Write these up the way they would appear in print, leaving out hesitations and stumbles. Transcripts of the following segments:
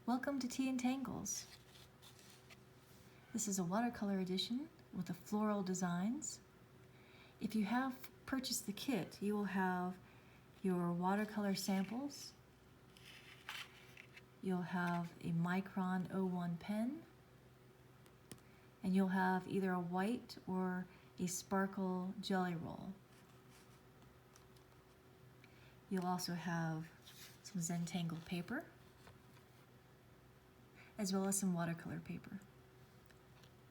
Welcome to Tea and Tangles. This is a watercolor edition with the floral designs. If you have purchased the kit, you will have your watercolor samples. You'll have a Micron 01 pen, and you'll have either a white or a sparkle jelly roll. You'll also have some Zentangle paper, as well as some watercolor paper.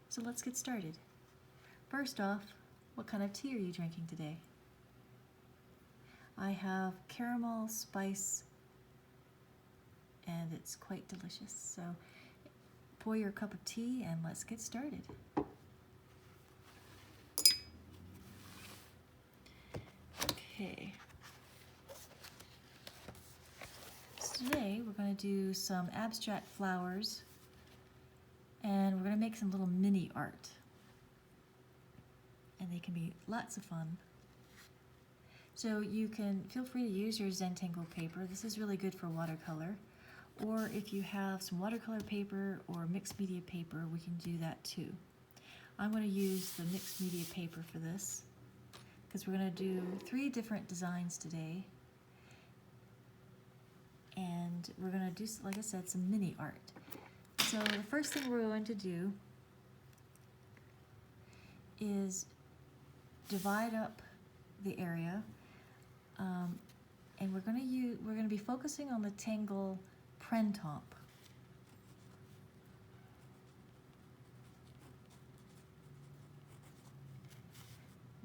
So let's get started. First off, what kind of tea are you drinking today? I have caramel spice, and it's quite delicious. So pour your cup of tea and let's get started. Okay. Today we're going to do some abstract flowers, and we're going to make some little mini art, and they can be lots of fun. So you can feel free to use your Zentangle paper. This is really good for watercolor, or if you have some watercolor paper or mixed media paper, we can do that too. I'm going to use the mixed media paper for this because we're going to do 3 different designs today. And we're going to do, like I said, some mini art. So the first thing we're going to do is divide up the area, and we're going to be focusing on the Tangle printemp.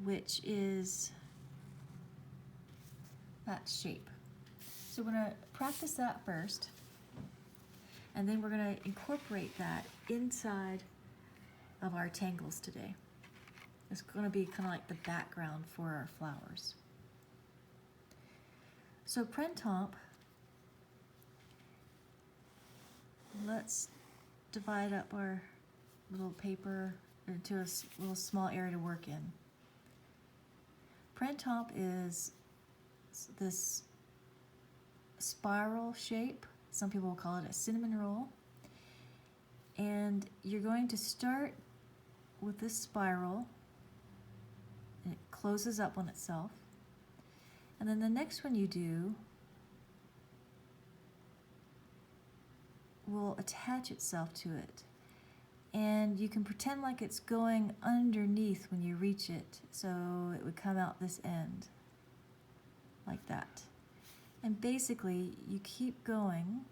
Which is that shape. So we're going to practice that first, and then we're going to incorporate that inside of our tangles today. It's going to be kind of like the background for our flowers. So printemp, let's divide up our little paper into a little small area to work in. Printemp is this spiral shape. Some people will call it a cinnamon roll. And you're going to start with this spiral, and it closes up on itself. And then the next one you do will attach itself to it. And you can pretend like it's going underneath when you reach it, so it would come out this end, like that. And basically, you keep going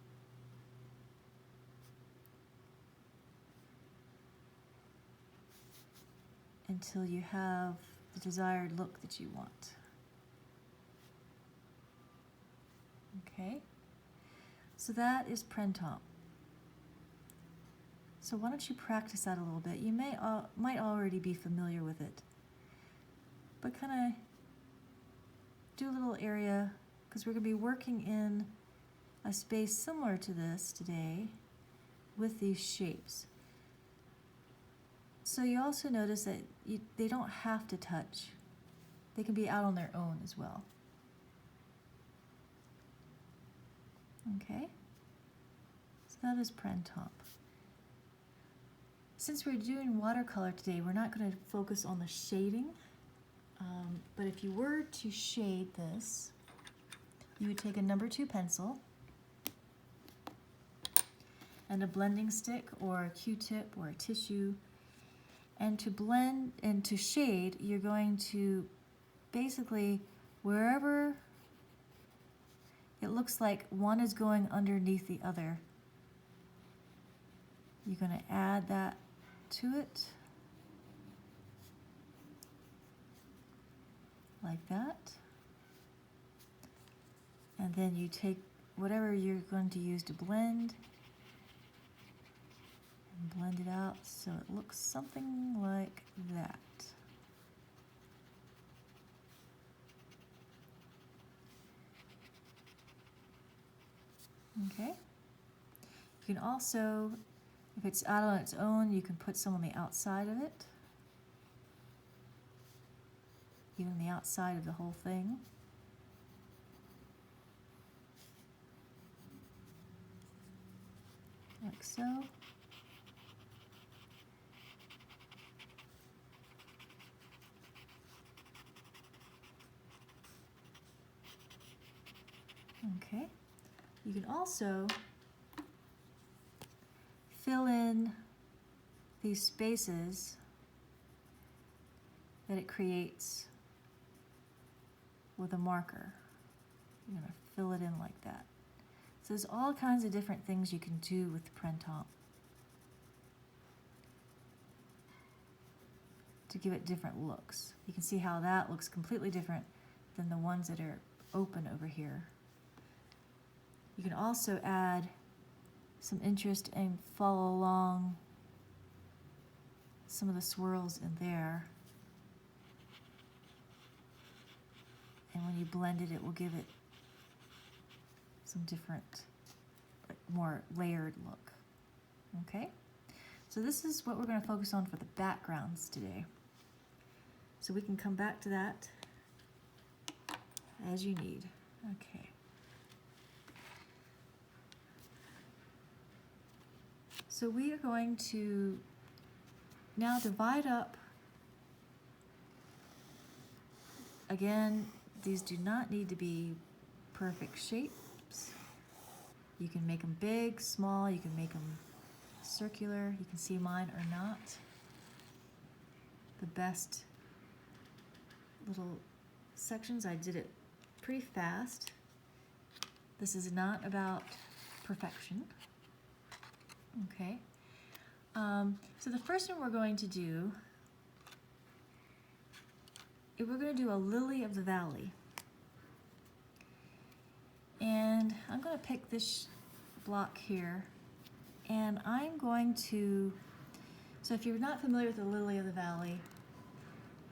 until you have the desired look that you want. Okay? So that is printemp. So why don't you practice that a little bit? You might already be familiar with it, but kind of do a little area, because we're going to be working in a space similar to this today with these shapes. So you also notice that they don't have to touch. They can be out on their own as well. Okay? So that is printemp. Since we're doing watercolor today, we're not going to focus on the shading, but if you were to shade this, you would take a number 2 pencil and a blending stick or a Q-tip or a tissue, and to blend and to shade, you're going to basically, wherever it looks like one is going underneath the other, you're going to add that to it, like that. And then you take whatever you're going to use to blend and blend it out so it looks something like that. Okay. You can also, if it's out on its own, you can put some on the outside of it, even the outside of the whole thing. like so. Okay, you can also fill in these spaces that it creates with a marker. You're going to fill it in like that. So there's all kinds of different things you can do with the printemp to give it different looks. You can see how that looks completely different than the ones that are open over here. You can also add some interest and follow along some of the swirls in there. And when you blend it, it will give it some different, more layered look. Okay? So this is what we're going to focus on for the backgrounds today. So we can come back to that as you need. Okay. So we are going to now divide up. Again, these do not need to be perfect shapes. You can make them big, small, you can make them circular. You can see mine are not the best little sections. I did it pretty fast. This is not about perfection. Okay. So the first one we're going to do, we're going to do a lily of the valley. And I'm going to pick this block here, and I'm going to, so if you're not familiar with the lily of the valley,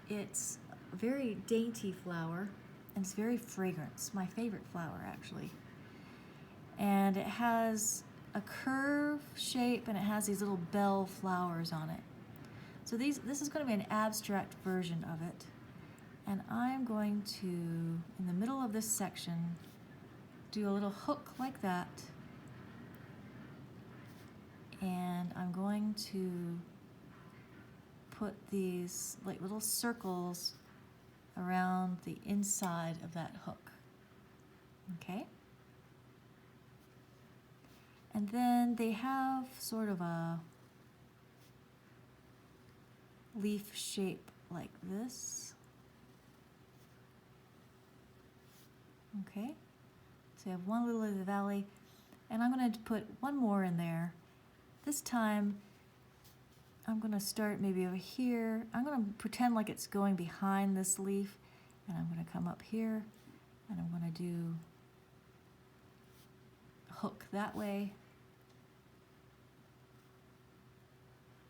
it's a very dainty flower, and it's very fragrant. It's my favorite flower, actually. And it has a curve shape, and it has these little bell flowers on it. So this is going to be an abstract version of it. And I'm going to, in the middle of this section, do a little hook like that. And I'm going to put these like little circles around the inside of that hook. Okay? And then they have sort of a leaf shape like this. Okay? So you have one lily of the valley, and I'm going to put one more in there. This time, I'm going to start maybe over here. I'm going to pretend like it's going behind this leaf, and I'm going to come up here, and I'm going to do a hook that way.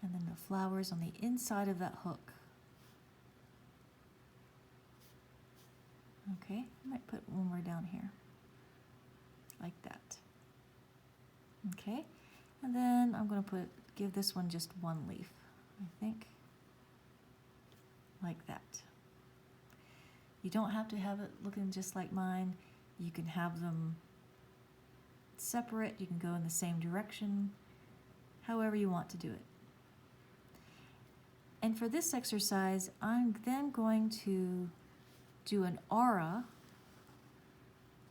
And then the flowers on the inside of that hook. Okay, I might put one more down here, like that. Okay, and then I'm going to give this one just one leaf, I think, like that. You don't have to have it looking just like mine. You can have them separate. You can go in the same direction, however you want to do it. And for this exercise, I'm then going to do an aura.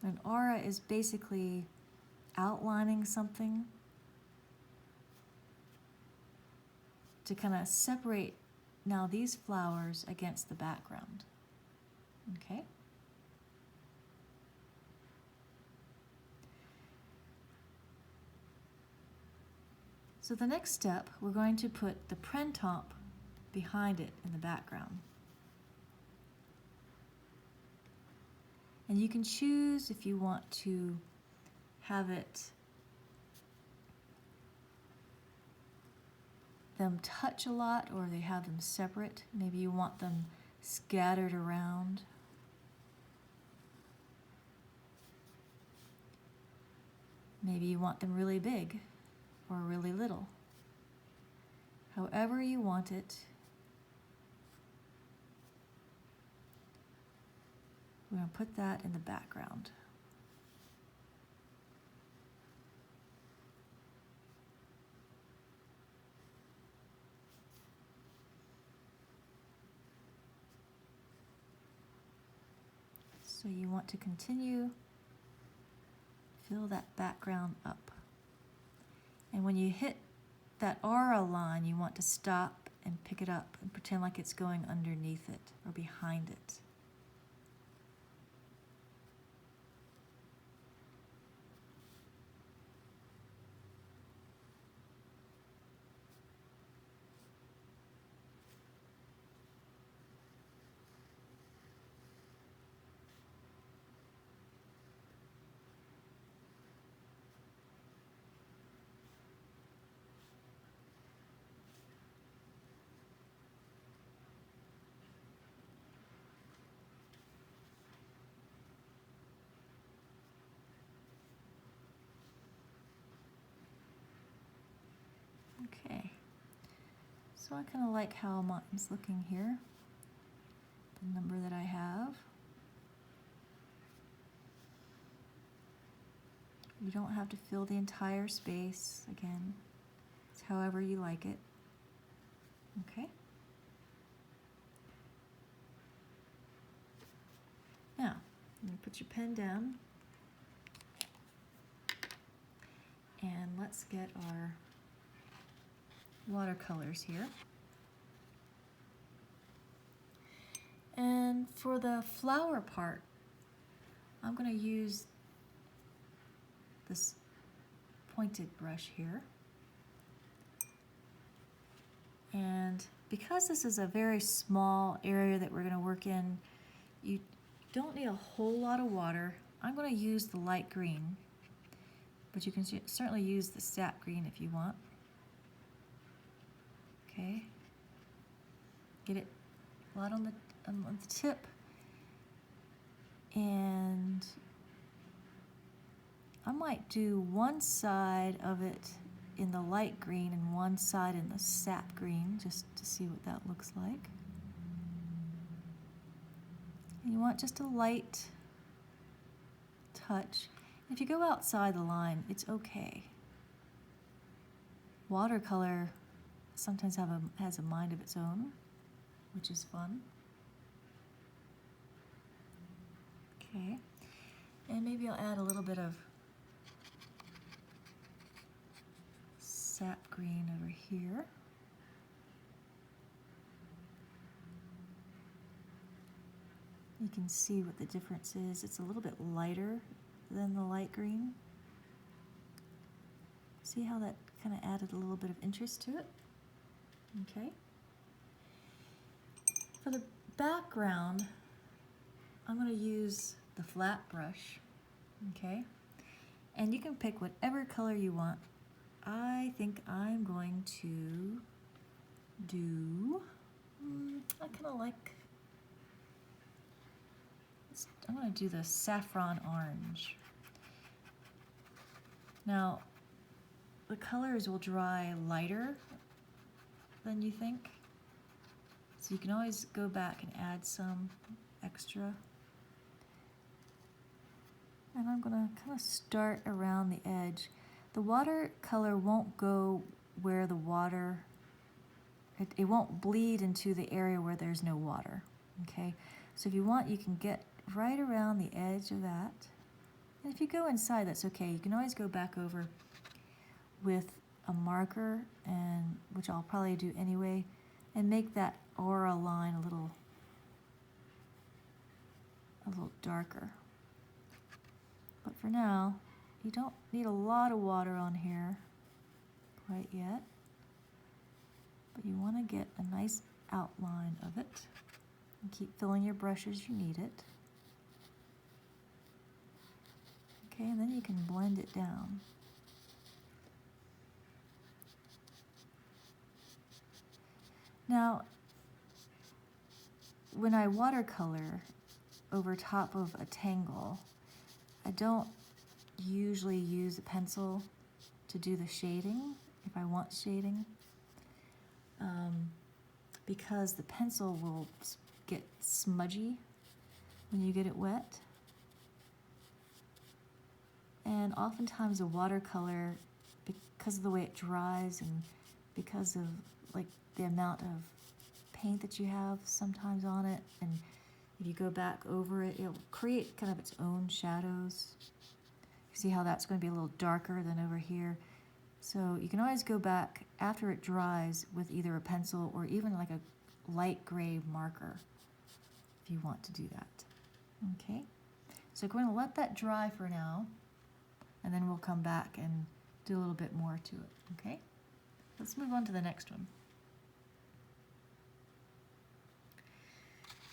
An aura is basically outlining something to kind of separate now these flowers against the background. Okay? So the next step, we're going to put the printemp behind it in the background. And you can choose if you want to have them touch a lot, or they have them separate. Maybe you want them scattered around. Maybe you want them really big or really little. However you want it. We're going to put that in the background. So you want to continue, fill that background up. And when you hit that aura line, you want to stop and pick it up and pretend like it's going underneath it or behind it. Okay, so I kind of like how mine's looking here, the number that I have. You don't have to fill the entire space, again, it's however you like it. Okay. Now, I'm going to put your pen down, and let's get our watercolors here. And for the flower part, I'm going to use this pointed brush here. And because this is a very small area that we're going to work in, you don't need a whole lot of water. I'm going to use the light green, but you can certainly use the sap green if you want. Okay, get it a lot on the tip, and I might do one side of it in the light green and one side in the sap green, just to see what that looks like. And you want just a light touch. If you go outside the line, it's okay. Watercolor sometimes has a mind of its own, which is fun. Okay, and maybe I'll add a little bit of sap green over here. You can see what the difference is. It's a little bit lighter than the light green. See how that kind of added a little bit of interest to it? Okay. For the background, I'm going to use the flat brush, okay? And you can pick whatever color you want. I think I'm going to do, I kind of like, I'm going to do the saffron orange. Now, the colors will dry lighter than you think, so you can always go back and add some extra. And I'm going to kind of start around the edge. The watercolor won't go where the water, it won't bleed into the area where there's no water, okay? So if you want, you can get right around the edge of that. And if you go inside, that's okay. You can always go back over with a marker, and which I'll probably do anyway, and make that aura line a little darker. But for now, you don't need a lot of water on here quite yet, but you want to get a nice outline of it, and keep filling your brush as you need it. Okay, and then you can blend it down. Now, when I watercolor over top of a tangle, I don't usually use a pencil to do the shading, if I want shading, because the pencil will get smudgy when you get it wet. And oftentimes a watercolor, because of the way it dries and because of like the amount of paint that you have sometimes on it, and If you go back over it, it'll create kind of its own shadows. You see how that's going to be a little darker than over here. So you can always go back after it dries with either a pencil or even like a light gray marker if you want to do that. Okay, so we're going to let that dry for now, and then we'll come back and do a little bit more to it. Okay, let's move on to the next one.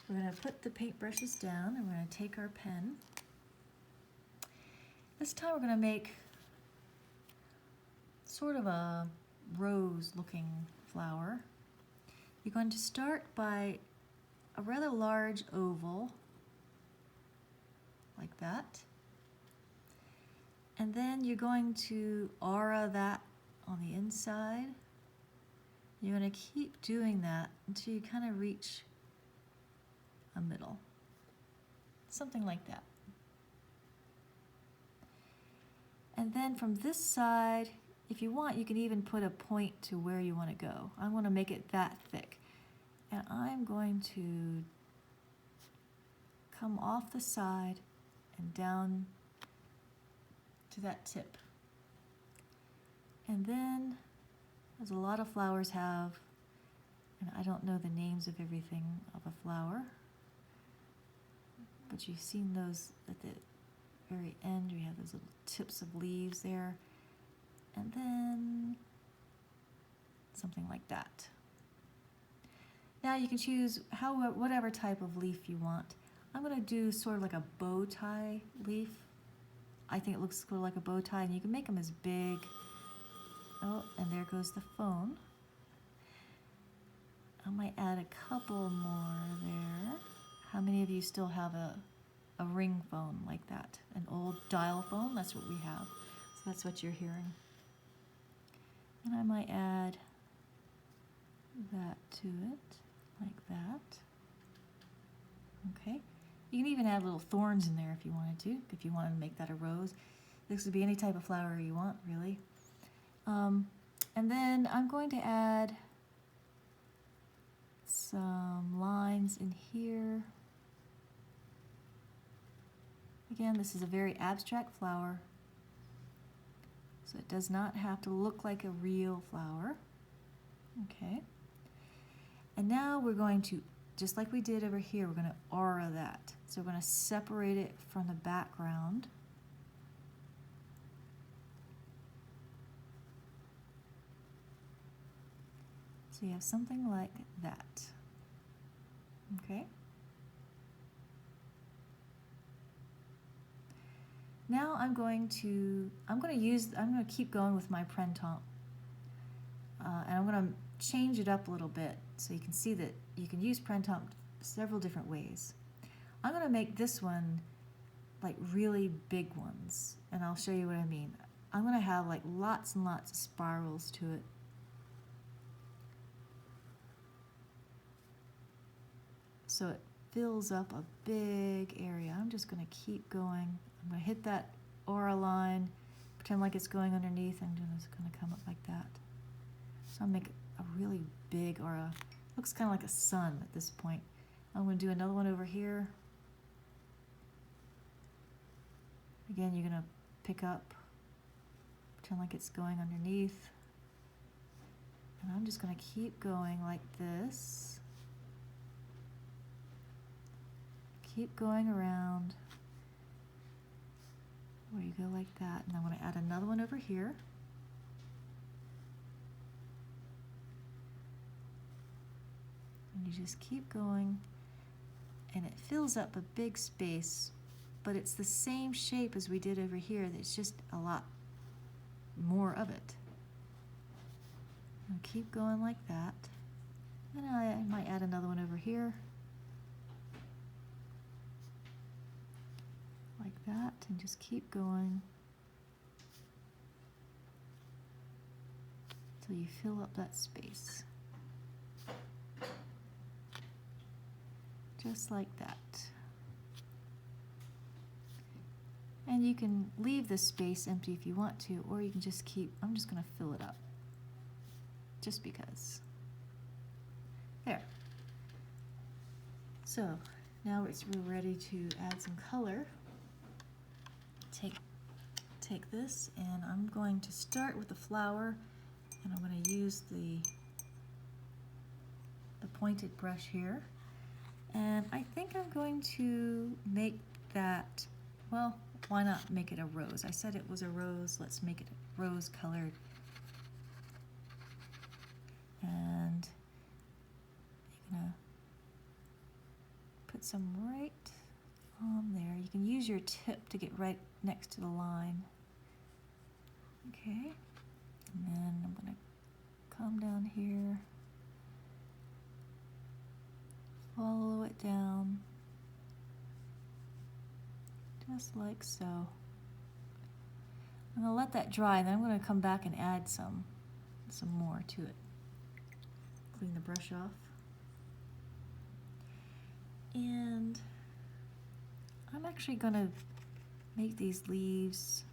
We're going to put the paintbrushes down and we're going to take our pen. This time we're going to make sort of a rose looking flower. You're going to start by a rather large oval like that, and then you're going to aura that on the inside. You're going to keep doing that until you kind of reach a middle, something like that. And then from this side, if you want, you can even put a point to where you want to go. I want to make it that thick. And I'm going to come off the side and down to that tip. And then, as a lot of flowers have, and I don't know the names of everything of a flower, but you've seen those at the very end. We have those little tips of leaves there. And then something like that. Now you can choose whatever type of leaf you want. I'm going to do sort of like a bow tie leaf. I think it looks sort of like a bow tie, and you can make them as big. Oh, and there goes the phone. I might add a couple more there. How many of you still have a ring phone like that? An old dial phone? That's what we have. So that's what you're hearing. And I might add that to it, like that. Okay. You can even add little thorns in there if you wanted to, if you wanted to make that a rose. This would be any type of flower you want, really. And then I'm going to add some lines in here. Again, this is a very abstract flower, so it does not have to look like a real flower. Okay. And now we're going to, just like we did over here, we're going to aura that. So we're going to separate it from the background. So you have something like that. Okay. Now I'm going to keep going with my printemp. And I'm going to change it up a little bit so you can see that you can use printemp several different ways. I'm going to make this one like really big ones, and I'll show you what I mean. I'm going to have like lots and lots of spirals to it. So it fills up a big area. I'm just going to keep going. I'm going to hit that aura line, pretend like it's going underneath, and it's going to come up like that. So I'll make a really big aura. Looks kind of like a sun at this point. I'm going to do another one over here. Again, you're going to pick up, pretend like it's going underneath. And I'm just going to keep going like this. Keep going around where you go like that. And I want to add another one over here. And you just keep going, and it fills up a big space, but it's the same shape as we did over here. There's just a lot more of it. And keep going like that. And I might add another one over here. Like that, and just keep going till you fill up that space. Just like that. And you can leave this space empty if you want to, or you can just keep, I'm just going to fill it up, just because. There. So, Now we're ready to add some color. Take this, and I'm going to start with the flower, and I'm going to use the pointed brush here. And I think I'm going to make that, well, why not make it a rose? I said it was a rose, let's make it rose colored. And you're gonna put some right on there. You can use your tip to get right next to the line. Okay, and then I'm gonna come down here, follow it down, just like so. I'm gonna let that dry, and then I'm gonna come back and add some more to it. Clean the brush off. And I'm actually gonna make these leaves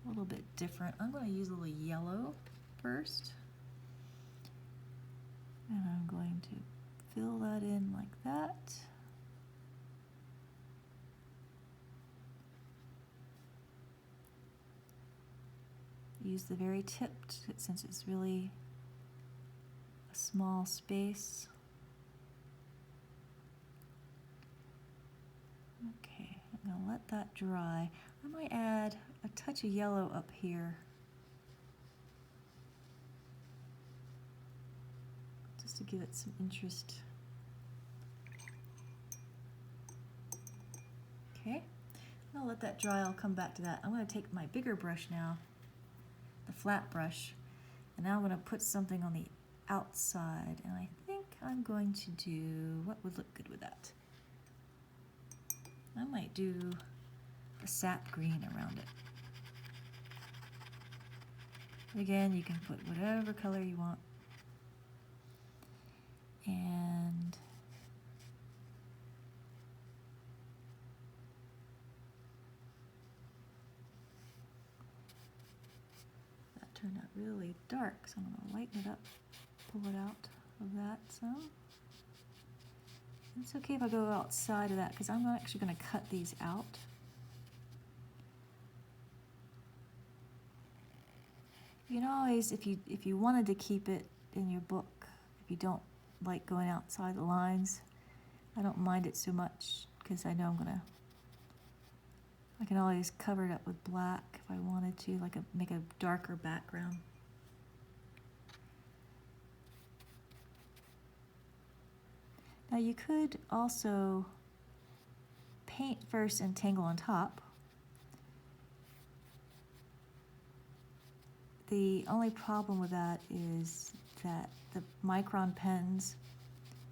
a little bit different. I'm gonna use a little yellow first. And I'm going to fill that in like that. Use the very tip since it's really a small space. Okay, I'm gonna let that dry. I might add a touch of yellow up here. Just to give it some interest. Okay, I'll let that dry, I'll come back to that. I'm gonna take my bigger brush now, the flat brush, and now I'm gonna put something on the outside, and I think I'm going to do, what would look good with that? I might do a sap green around it. Again, you can put whatever color you want. And that turned out really dark, so I'm going to lighten it up, pull it out of that some. It's okay if I go outside of that because I'm actually going to cut these out. You can always, if you wanted to keep it in your book, if you don't like going outside the lines, I don't mind it so much because I know I can always cover it up with black if I wanted to, like make a darker background. Now you could also paint first and tangle on top. The only problem with that is that the micron pens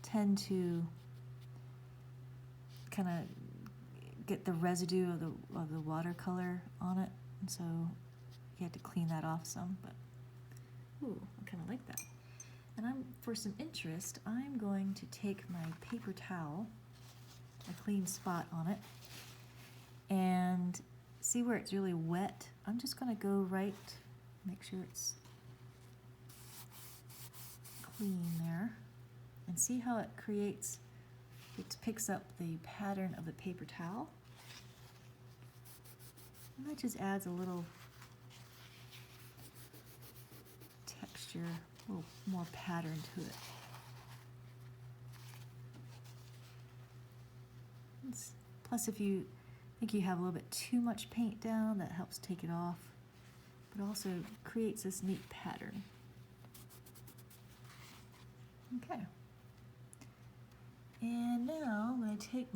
tend to kind of get the residue of the watercolor on it, and so you have to clean that off some, but ooh, I kind of like that. And for some interest, I'm going to take my paper towel, a clean spot on it, and see where it's really wet. I'm just going to go right, make sure it's clean there, and see how it creates, it picks up the pattern of the paper towel. And that just adds a little texture, a little more pattern to it. Plus, if you think you have a little bit too much paint down, that helps take it off, but also creates this neat pattern. Okay. And now I'm going to take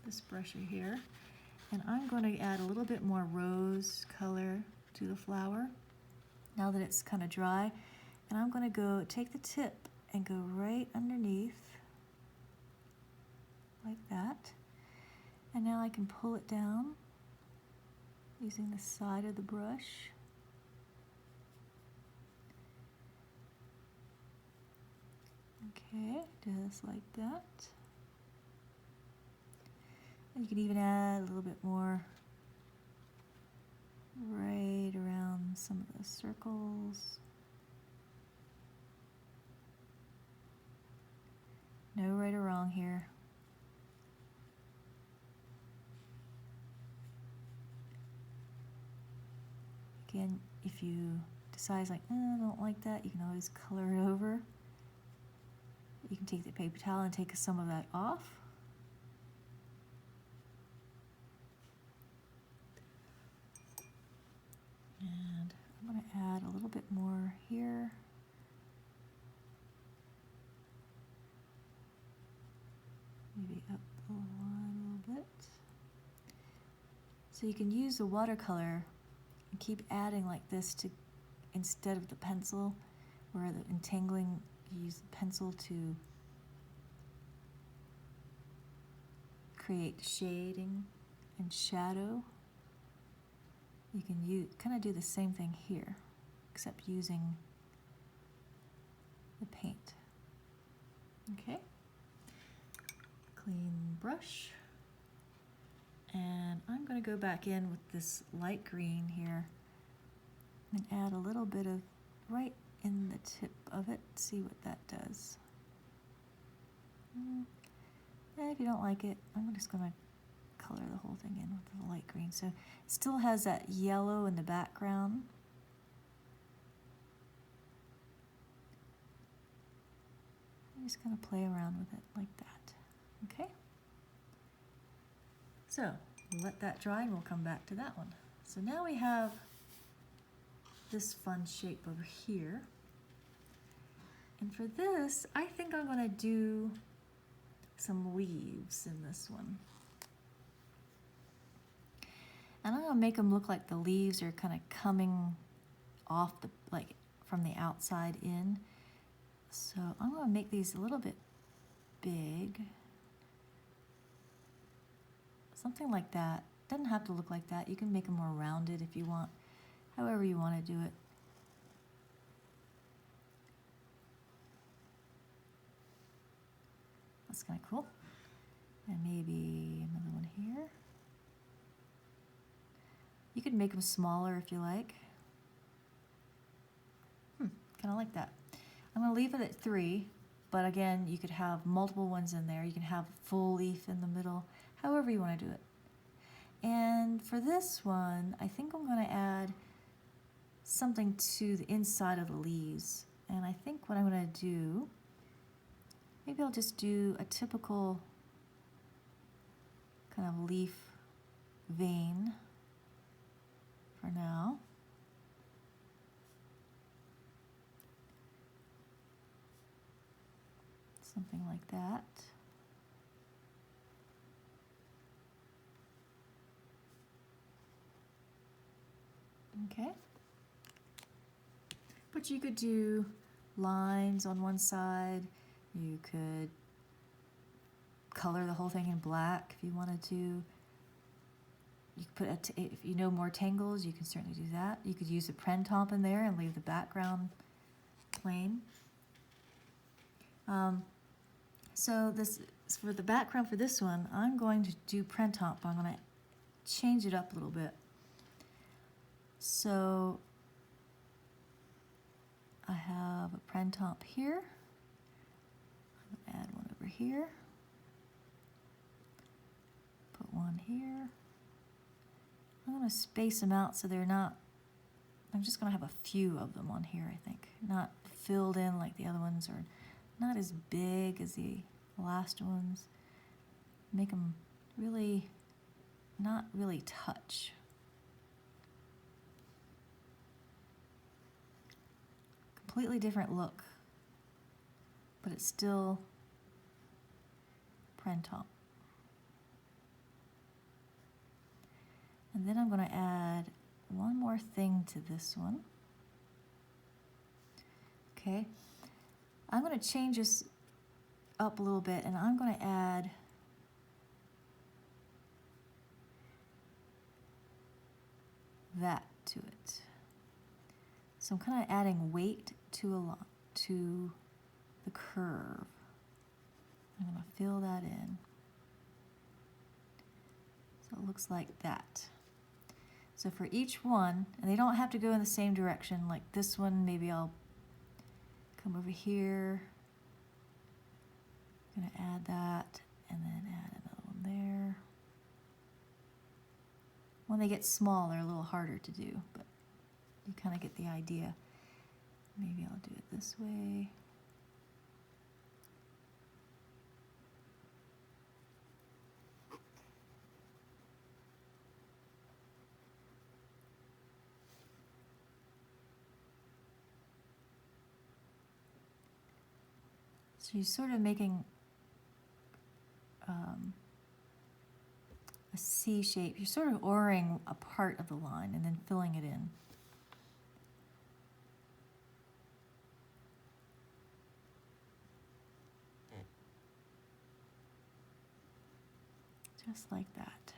this brush here, and I'm going to add a little bit more rose color to the flower now that it's kind of dry. And I'm going to take the tip and go right underneath like that. And now I can pull it down using the side of the brush. Okay, just like that. And you can even add a little bit more right around some of the circles. No right or wrong here. Again, if you decide like, I don't like that, you can always color it over. You can take the paper towel and take some of that off. And I'm going to add a little bit more here. Maybe up the line a little bit. So you can use the watercolor and keep adding like this to, instead of the pencil, where the entangling, you use the pencil to create shading and shadow. You can kind of do the same thing here, except using the paint. Okay. Clean brush. And I'm going to go back in with this light green here and add a little bit of right in the tip of it, see what that does. And if you don't like it, I'm just going to color the whole thing in with the light green. So it still has that yellow in the background. I'm just going to play around with it like that. Okay? So we'll let that dry and we'll come back to that one. So now we have this fun shape over here. And for this, I think I'm going to do some leaves in this one. And I'm going to make them look like the leaves are kind of coming off the, like from the outside in. So I'm going to make these a little bit big. Something like that. Doesn't have to look like that. You can make them more rounded if you want, however you want to do it. That's kind of cool. And maybe another one here. You could make them smaller if you like. Kind of like that. I'm going to leave it at 3, but again, you could have multiple ones in there. You can have a full leaf in the middle, however you want to do it. And for this one, I think I'm going to add something to the inside of the leaves. And I think what I'm going to do, maybe I'll just do a typical kind of leaf vein for now. Something like that. Okay. But you could do lines on one side. You could color the whole thing in black if you wanted to. You could put if you know more tangles, you can certainly do that. You could use a printemp in there and leave the background plain. So this for the background for this one, I'm going to do printemp. I'm going to change it up a little bit. So I have a printemp here. I'm going to add one over here. Put one here. I'm going to space them out so they're not, I'm just going to have a few of them on here, I think. Not filled in like the other ones, or not as big as the last ones. Make them really, not really touch. Completely different look, but it's still printemp. And then I'm going to add one more thing to this one. Okay, I'm going to change this up a little bit, and I'm going to add that to it. So I'm kind of adding weight to the curve. I'm going to fill that in. So it looks like that. So for each one, and they don't have to go in the same direction, like this one, maybe I'll come over here. I'm going to add that, and then add another one there. When they get small, they're a little harder to do, but you kind of get the idea. Maybe I'll do it this way. So you're sort of making a C shape. You're sort of oring a part of the line and then filling it in. Just like that.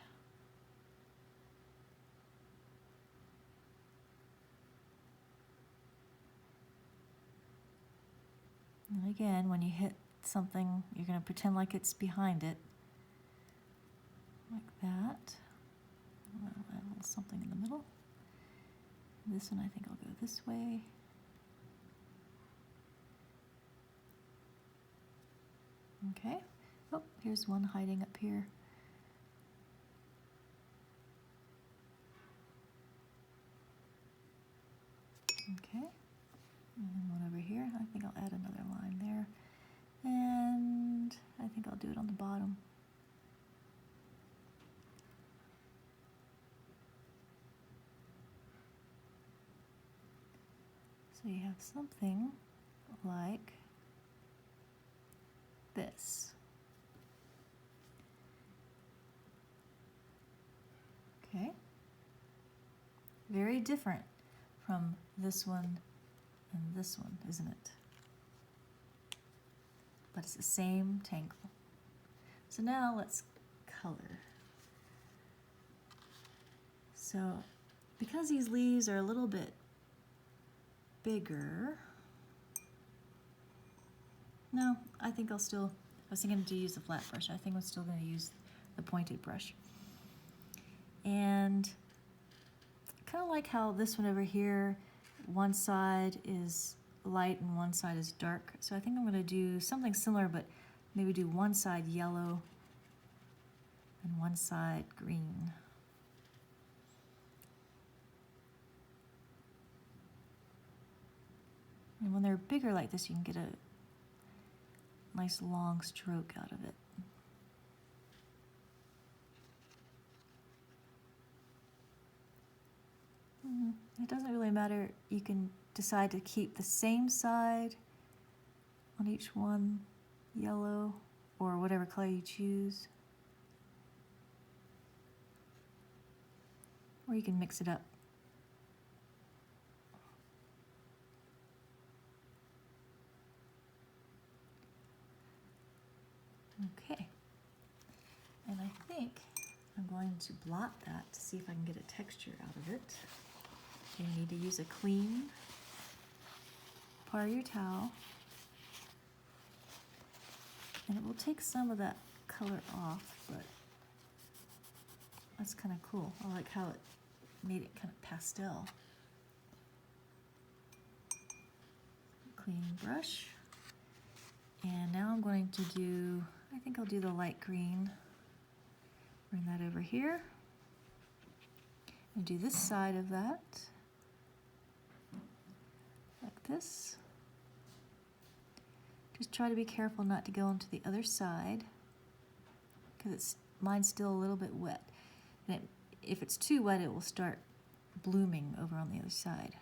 And again, when you hit something, you're going to pretend like it's behind it. Like that. I'll add a little something in the middle. This one I think I'll go this way. Okay. Oh, here's one hiding up here. Okay. And one over here. I think I'll add another line there. And I think I'll do it on the bottom. So you have something like this. Okay. Very different from this one and this one, isn't it? But it's the same tangle. So now let's color. So because these leaves are a little bit bigger, no, I think I'll still, I was thinking to use the flat brush. I think I'm still going to use the pointed brush. And kind of like how this one over here, one side is light and one side is dark. So I think I'm going to do something similar, but maybe do one side yellow and one side green. And when they're bigger like this, you can get a nice long stroke out of it. It doesn't really matter. You can decide to keep the same side on each one, yellow, or whatever color you choose. Or you can mix it up. Okay. And I think I'm going to blot that to see if I can get a texture out of it. You need to use a clean part of your towel. And it will take some of that color off, but that's kind of cool. I like how it made it kind of pastel. Clean brush. And now I'm going to do, I think I'll do the light green. Bring that over here. And do this side of that. Like this. Just try to be careful not to go onto the other side, because mine's still a little bit wet. And if it's too wet, it will start blooming over on the other side.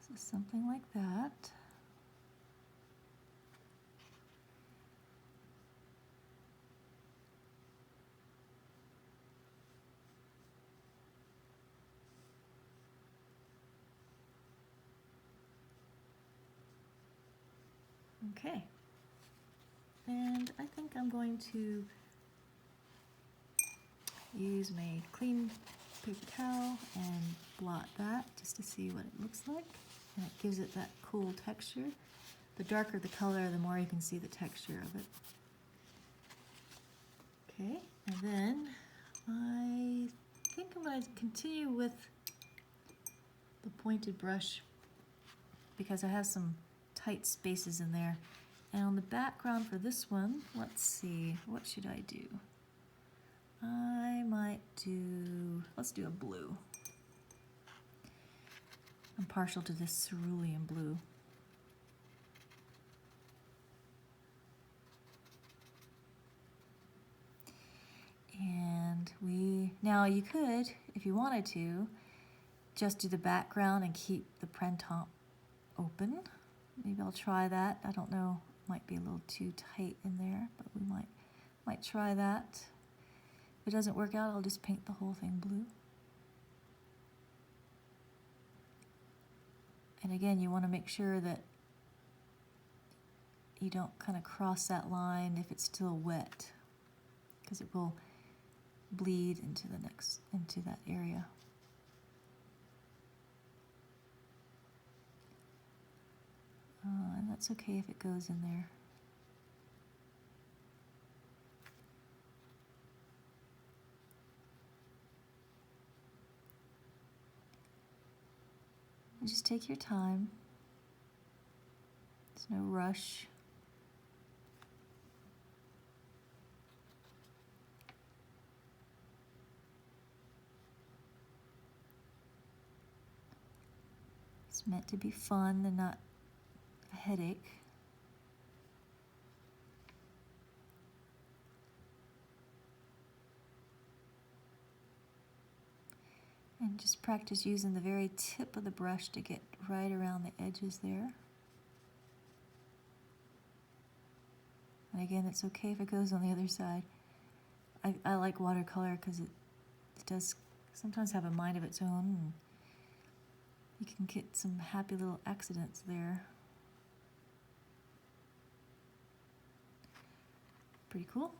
So something like that. Okay, and I think I'm going to use my clean paper towel and blot that just to see what it looks like, and it gives it that cool texture. The darker the color, the more you can see the texture of it. Okay, and then I think I'm going to continue with the pointed brush because I have some tight spaces in there, And on the background for this one, let's see, what should I do? I might do, let's do a blue. I'm partial to this cerulean blue. And now you could, if you wanted to, just do the background and keep the printemp open. Maybe I'll try that. I don't know, might be a little too tight in there, but we might try that. If it doesn't work out, I'll just paint the whole thing blue. And again, you want to make sure that you don't kind of cross that line if it's still wet, because it will bleed into that area. And that's okay if it goes in there. And just take your time. There's no rush. It's meant to be fun and not a headache. And just practice using the very tip of the brush to get right around the edges there. And again, it's okay if it goes on the other side. I like watercolor because it does sometimes have a mind of its own. And you can get some happy little accidents there. Pretty cool.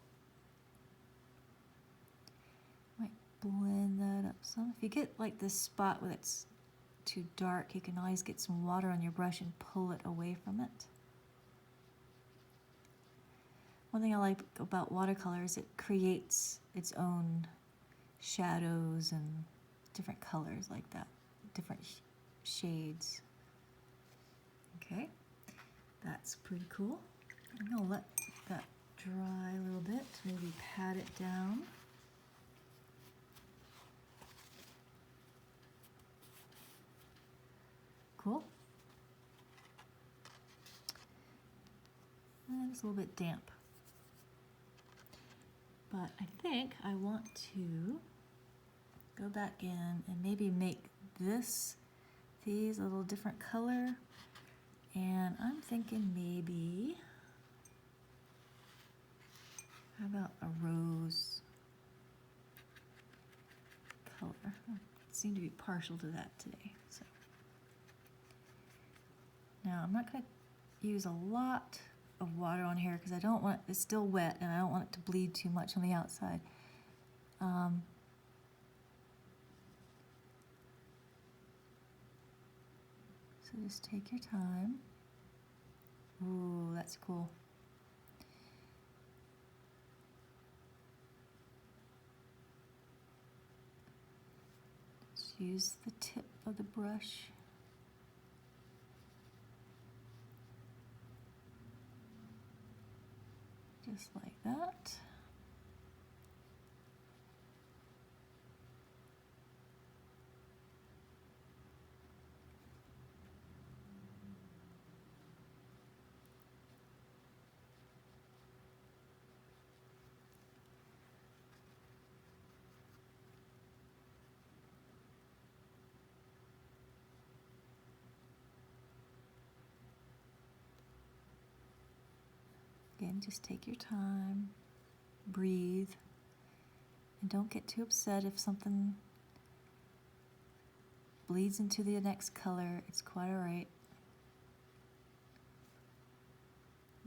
Might blend that up some. If you get like this spot where it's too dark, you can always get some water on your brush and pull it away from it. One thing I like about watercolor is it creates its own shadows and different colors like that, different shades. Okay, that's pretty cool. I'm gonna let that dry a little bit, maybe pat it down. Cool. And it's a little bit damp. But I think I want to go back in and maybe make these a little different color. And I'm thinking maybe, how about a rose color? I seem to be partial to that today. So now I'm not going to use a lot of water on here because I don't want it's still wet and I don't want it to bleed too much on the outside. So just take your time. Ooh, that's cool. Just use the tip of the brush. Just like that. Again, just take your time, breathe, and don't get too upset if something bleeds into the next color. It's quite all right.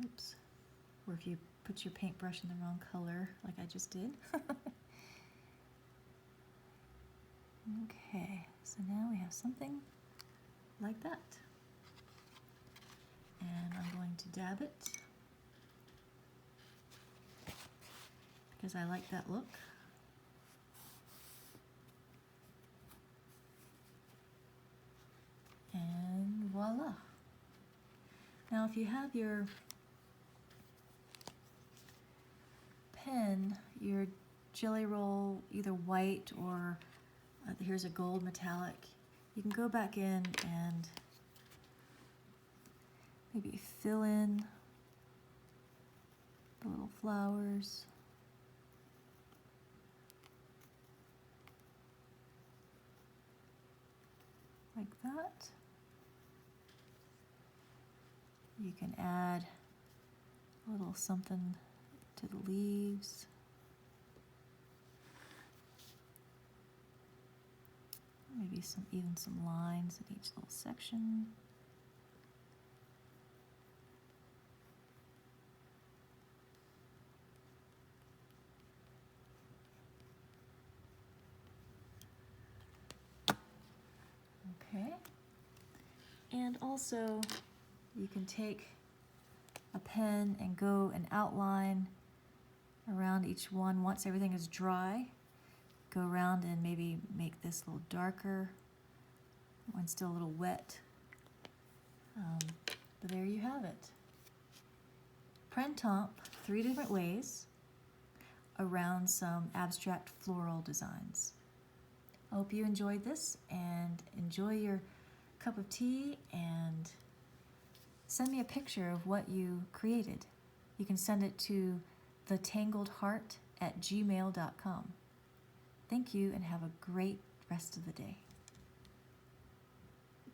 Oops. Or if you put your paintbrush in the wrong color, like I just did. Okay, so now we have something like that. And I'm going to dab it, because I like that look. And voila. Now if you have your pen, your Jelly Roll, either white or here's a gold metallic, you can go back in and maybe fill in the little flowers. Like that. You can add a little something to the leaves. Maybe even some lines in each little section. Okay. And also, you can take a pen and go and outline around each one once everything is dry. Go around and maybe make this a little darker. One's still a little wet. But there you have it. Printemp, 3 different ways around some abstract floral designs. I hope you enjoyed this and enjoy your cup of tea and send me a picture of what you created. You can send it to thetangledheart@gmail.com. Thank you and have a great rest of the day.